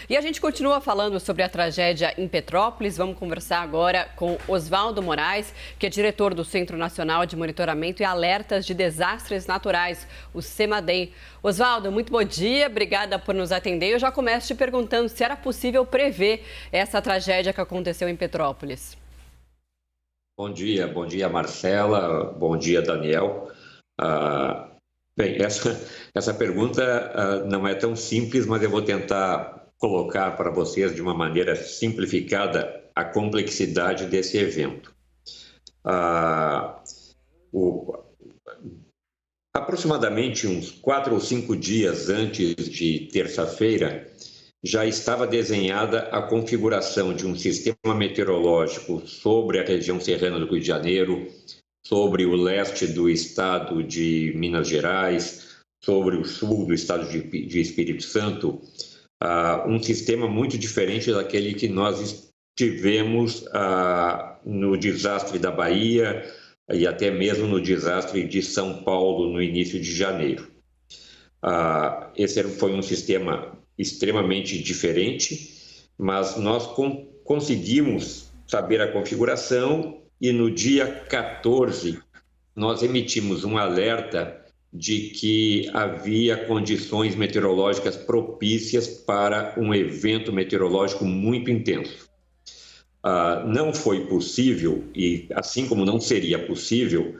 E a gente continua falando sobre a tragédia em Petrópolis. Vamos conversar agora com Oswaldo Moraes, que é diretor do Centro Nacional de Monitoramento e Alertas de Desastres Naturais, o CEMADEM. Oswaldo, muito bom dia, obrigada por nos atender. Eu já começo te perguntando se era possível prever essa tragédia que aconteceu em Petrópolis. Bom dia Marcela, bom dia Daniel. Bem, essa pergunta não é tão simples, mas eu vou tentar colocar para vocês de uma maneira simplificada a complexidade desse evento. Aproximadamente uns 4 ou 5 dias antes de terça-feira, já estava desenhada a configuração de um sistema meteorológico sobre a região serrana do Rio de Janeiro, sobre o leste do estado de Minas Gerais, sobre o sul do estado de Espírito Santo, um sistema muito diferente daquele que nós tivemos no desastre da Bahia e até mesmo no desastre de São Paulo no início de janeiro. Esse foi um sistema extremamente diferente, mas nós conseguimos saber a configuração e no dia 14 nós emitimos um alerta de que havia condições meteorológicas propícias para um evento meteorológico muito intenso. Não foi possível, e assim como não seria possível,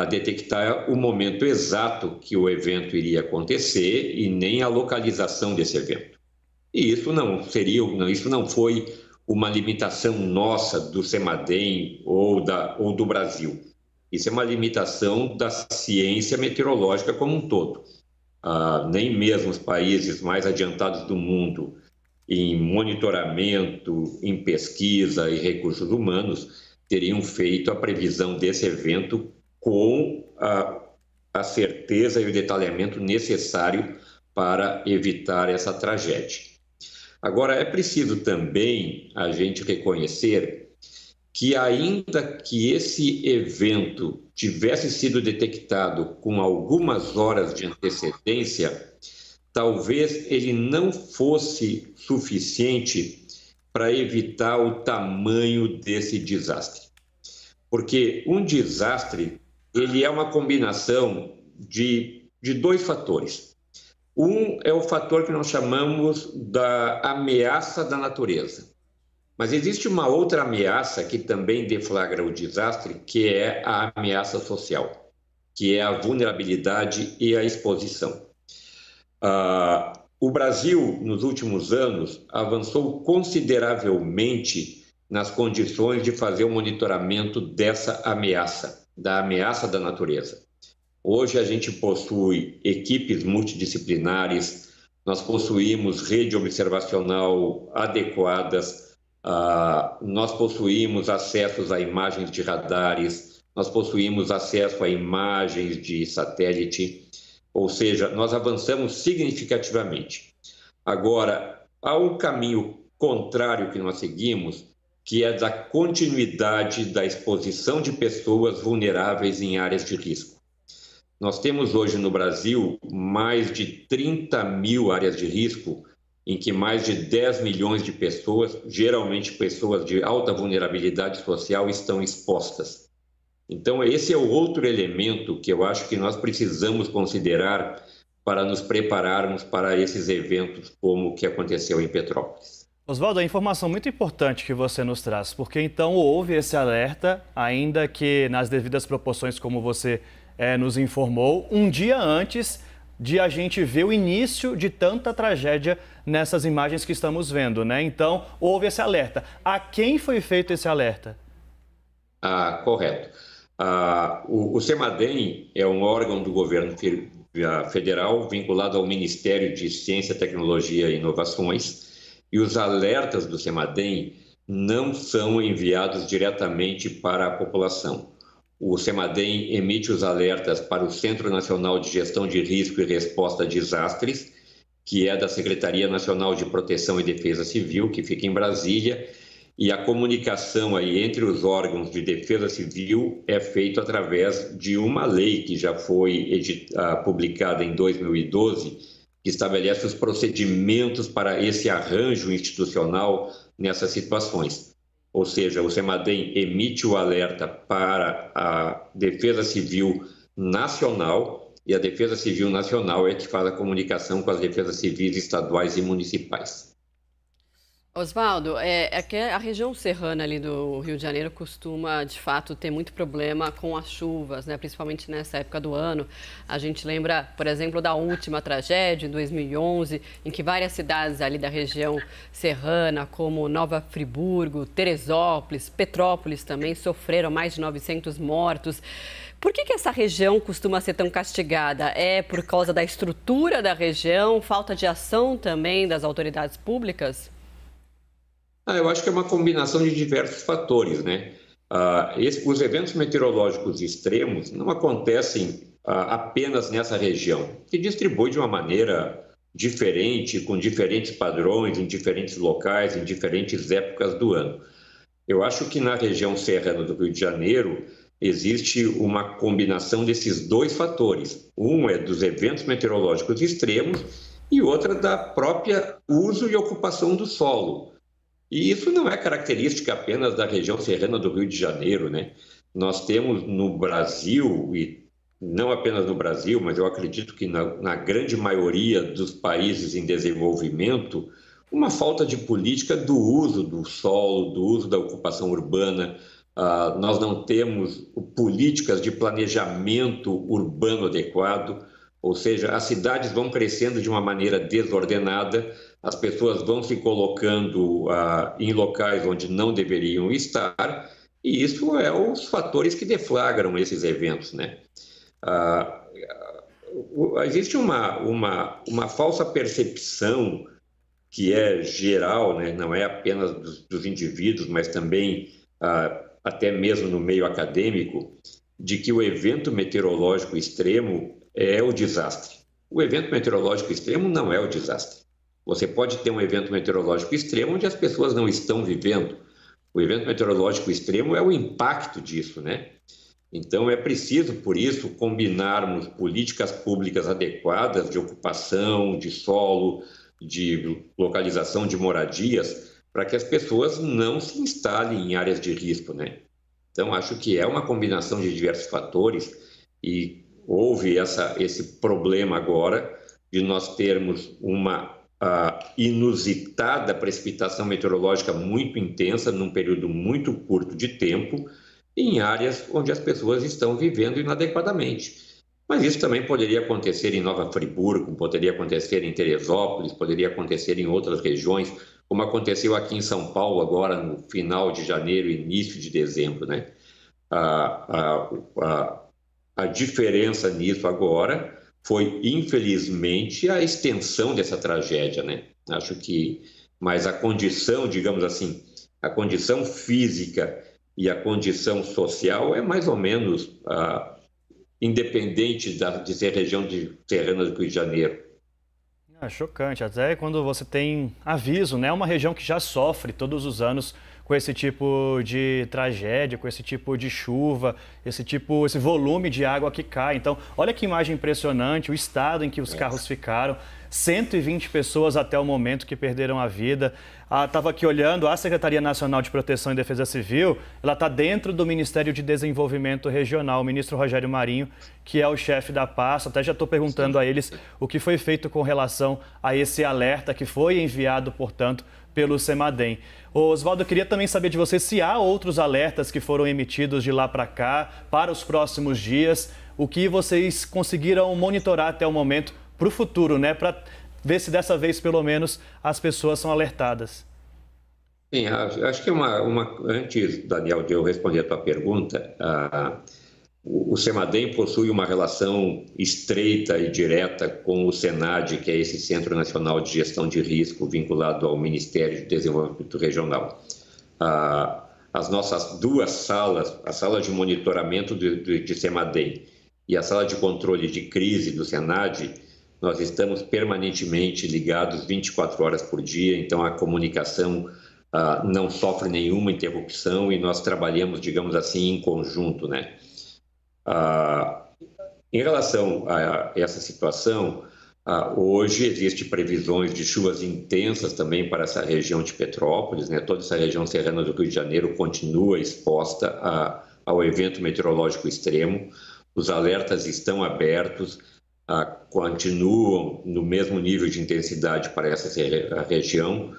detectar o momento exato que o evento iria acontecer e nem a localização desse evento. E isso não foi uma limitação nossa do CEMADEM ou do Brasil. Isso é uma limitação da ciência meteorológica como um todo. Nem mesmo os países mais adiantados do mundo em monitoramento, em pesquisa e recursos humanos teriam feito a previsão desse evento com a certeza e o detalhamento necessário para evitar essa tragédia. Agora, é preciso também a gente reconhecer que ainda que esse evento tivesse sido detectado com algumas horas de antecedência, talvez ele não fosse suficiente para evitar o tamanho desse desastre. Porque um desastre, ele é uma combinação de 2 fatores. Um é o fator que nós chamamos da ameaça da natureza. Mas existe uma outra ameaça que também deflagra o desastre, que é a ameaça social, que é a vulnerabilidade e a exposição. O Brasil, nos últimos anos, avançou consideravelmente nas condições de fazer o monitoramento dessa ameaça, da ameaça da natureza. Hoje a gente possui equipes multidisciplinares, nós possuímos rede observacional adequadas, nós possuímos acessos a imagens de radares, nós possuímos acesso a imagens de satélite, ou seja, nós avançamos significativamente. Agora, há um caminho contrário que nós seguimos, que é da continuidade da exposição de pessoas vulneráveis em áreas de risco. Nós temos hoje no Brasil mais de 30 mil áreas de risco, em que mais de 10 milhões de pessoas, geralmente pessoas de alta vulnerabilidade social, estão expostas. Então, esse é o outro elemento que eu acho que nós precisamos considerar para nos prepararmos para esses eventos como o que aconteceu em Petrópolis. Oswaldo, a informação muito importante que você nos traz, porque então houve esse alerta, ainda que nas devidas proporções, como você nos informou, um dia antes de a gente ver o início de tanta tragédia nessas imagens que estamos vendo, né? Então, houve esse alerta. A quem foi feito esse alerta? Correto. O CEMADEM é um órgão do governo federal vinculado ao Ministério de Ciência, Tecnologia e Inovações, e os alertas do CEMADEM não são enviados diretamente para a população. O CEMADEM emite os alertas para o Centro Nacional de Gestão de Risco e Resposta a Desastres, que é da Secretaria Nacional de Proteção e Defesa Civil, que fica em Brasília, e a comunicação aí entre os órgãos de defesa civil é feita através de uma lei que já foi publicada em 2012, que estabelece os procedimentos para esse arranjo institucional nessas situações. Ou seja, o CEMADEM emite o alerta para a Defesa Civil Nacional e a Defesa Civil Nacional é que faz a comunicação com as defesas civis estaduais e municipais. Osvaldo, é que a região serrana ali do Rio de Janeiro costuma, de fato, ter muito problema com as chuvas, né? Principalmente nessa época do ano. A gente lembra, por exemplo, da última tragédia, em 2011, em que várias cidades ali da região serrana, como Nova Friburgo, Teresópolis, Petrópolis também, sofreram mais de 900 mortos. Por que essa região costuma ser tão castigada? É por causa da estrutura da região, falta de ação também das autoridades públicas? Eu acho que é uma combinação de diversos fatores, né? Os eventos meteorológicos extremos não acontecem apenas nessa região, que distribui de uma maneira diferente, com diferentes padrões, em diferentes locais, em diferentes épocas do ano. Eu acho que na região serrana do Rio de Janeiro existe uma combinação desses dois fatores. Um é dos eventos meteorológicos extremos e outra da própria uso e ocupação do solo. E isso não é característica apenas da região serrana do Rio de Janeiro, né? Nós temos no Brasil, e não apenas no Brasil, mas eu acredito que na grande maioria dos países em desenvolvimento, uma falta de política do uso do solo, do uso da ocupação urbana. Nós não temos políticas de planejamento urbano adequado, ou seja, as cidades vão crescendo de uma maneira desordenada, as pessoas vão se colocando em locais onde não deveriam estar, e isso é os fatores que deflagram esses eventos, né? Existe uma falsa percepção que é geral, né? Não é apenas dos indivíduos, mas também até mesmo no meio acadêmico, de que o evento meteorológico extremo é o desastre. O evento meteorológico extremo não é o desastre. Você pode ter um evento meteorológico extremo onde as pessoas não estão vivendo. O evento meteorológico extremo é o impacto disso, né? Então, é preciso, por isso, combinarmos políticas públicas adequadas de ocupação, de solo, de localização de moradias, para que as pessoas não se instalem em áreas de risco, né? Então, acho que é uma combinação de diversos fatores e houve esse problema agora de nós termos uma inusitada precipitação meteorológica muito intensa num período muito curto de tempo em áreas onde as pessoas estão vivendo inadequadamente. Mas isso também poderia acontecer em Nova Friburgo, poderia acontecer em Teresópolis, poderia acontecer em outras regiões, como aconteceu aqui em São Paulo agora no final de janeiro, início de dezembro, né? A diferença nisso agora foi, infelizmente, a extensão dessa tragédia, né? Acho que, mas a condição, digamos assim, a condição física e a condição social é mais ou menos independente de ser região serrana do Rio de Janeiro. Chocante, até quando você tem aviso, né? Uma região que já sofre todos os anos com esse tipo de tragédia, com esse tipo de chuva, esse volume de água que cai. Então, olha que imagem impressionante, o estado em que os carros ficaram. 120 pessoas até o momento que perderam a vida. Estava aqui olhando, a Secretaria Nacional de Proteção e Defesa Civil, ela está dentro do Ministério de Desenvolvimento Regional, o ministro Rogério Marinho, que é o chefe da pasta. Até já estou perguntando a eles o que foi feito com relação a esse alerta que foi enviado, portanto, pelo CEMADEM. Osvaldo, eu queria também saber de você se há outros alertas que foram emitidos de lá para cá, para os próximos dias, o que vocês conseguiram monitorar até o momento para o futuro, né? Para ver se dessa vez, pelo menos, as pessoas são alertadas. Sim, acho que antes, Daniel, de eu responder a tua pergunta, o CEMADEM possui uma relação estreita e direta com o SENADE, que é esse Centro Nacional de Gestão de Risco vinculado ao Ministério de Desenvolvimento Regional. As nossas duas salas, a sala de monitoramento de CEMADEM e a sala de controle de crise do SENADE, nós estamos permanentemente ligados 24 horas por dia, então a comunicação não sofre nenhuma interrupção e nós trabalhamos, digamos assim, em conjunto, né? Em relação a essa situação, Hoje existem previsões de chuvas intensas também para essa região de Petrópolis, né? Toda essa região serrana do Rio de Janeiro continua exposta ao evento meteorológico extremo. Os alertas estão abertos, continuam no mesmo nível de intensidade para essa região.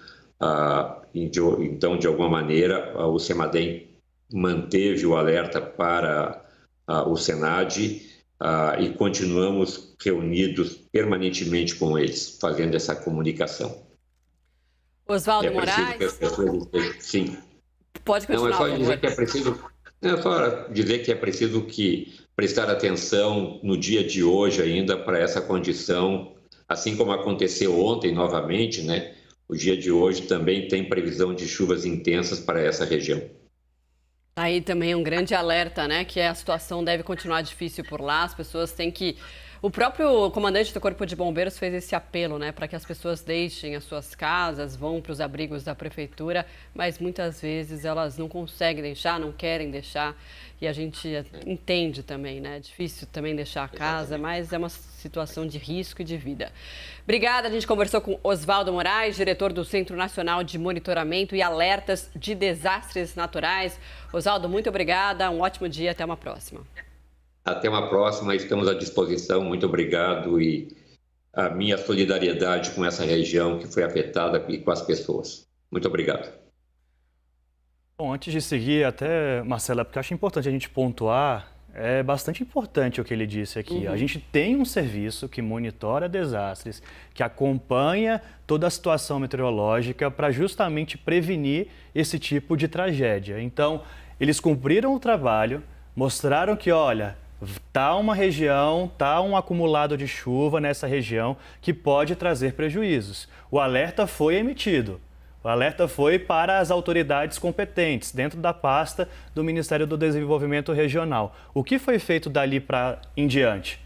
Então, de alguma maneira, o CEMADEM manteve o alerta para o SENADE e continuamos reunidos permanentemente com eles, fazendo essa comunicação. Oswaldo Moraes? Sim. Pode continuar. Não, é só dizer que é preciso prestar atenção no dia de hoje ainda para essa condição, assim como aconteceu ontem novamente, né? O dia de hoje também tem previsão de chuvas intensas para essa região. Aí também um grande alerta, né? Que a situação deve continuar difícil por lá. As pessoas têm que... O próprio comandante do Corpo de Bombeiros fez esse apelo, né? Para que as pessoas deixem as suas casas, vão para os abrigos da prefeitura, mas muitas vezes elas não conseguem deixar, não querem deixar. E a gente entende também, né? É difícil também deixar a casa, mas é uma situação de risco e de vida. Obrigada, a gente conversou com Oswaldo Moraes, diretor do Centro Nacional de Monitoramento e Alertas de Desastres Naturais. Oswaldo, muito obrigada, um ótimo dia, até uma próxima. Até uma próxima, estamos à disposição, muito obrigado e a minha solidariedade com essa região que foi afetada e com as pessoas. Muito obrigado. Bom, antes de seguir, até, Marcela, porque eu acho importante a gente pontuar, é bastante importante o que ele disse aqui. A gente tem um serviço que monitora desastres, que acompanha toda a situação meteorológica para justamente prevenir esse tipo de tragédia. Então, eles cumpriram o trabalho, mostraram que, olha, está uma região, está um acumulado de chuva nessa região que pode trazer prejuízos. O alerta foi emitido. O alerta foi para as autoridades competentes, dentro da pasta do Ministério do Desenvolvimento Regional. O que foi feito dali em diante?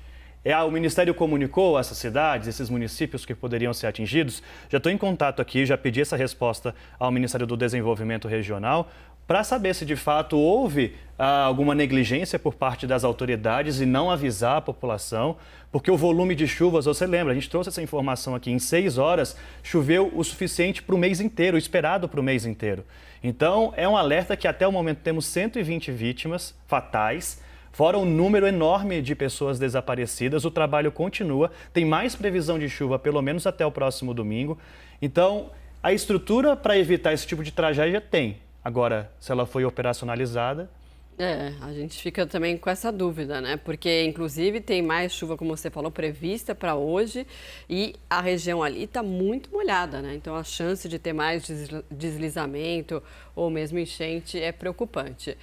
O Ministério comunicou a essas cidades, esses municípios que poderiam ser atingidos? Já estou em contato aqui, já pedi essa resposta ao Ministério do Desenvolvimento Regional para saber se de fato houve alguma negligência por parte das autoridades e não avisar a população, porque o volume de chuvas, você lembra, a gente trouxe essa informação aqui, em 6 horas choveu o suficiente para o mês inteiro, esperado para o mês inteiro. Então, é um alerta que até o momento temos 120 vítimas fatais, fora um número enorme de pessoas desaparecidas, o trabalho continua, tem mais previsão de chuva pelo menos até o próximo domingo. Então, a estrutura para evitar esse tipo de tragédia tem. Agora, se ela foi operacionalizada... A gente fica também com essa dúvida, né? Porque, inclusive, tem mais chuva, como você falou, prevista para hoje e a região ali está muito molhada, né? Então, a chance de ter mais deslizamento ou mesmo enchente é preocupante.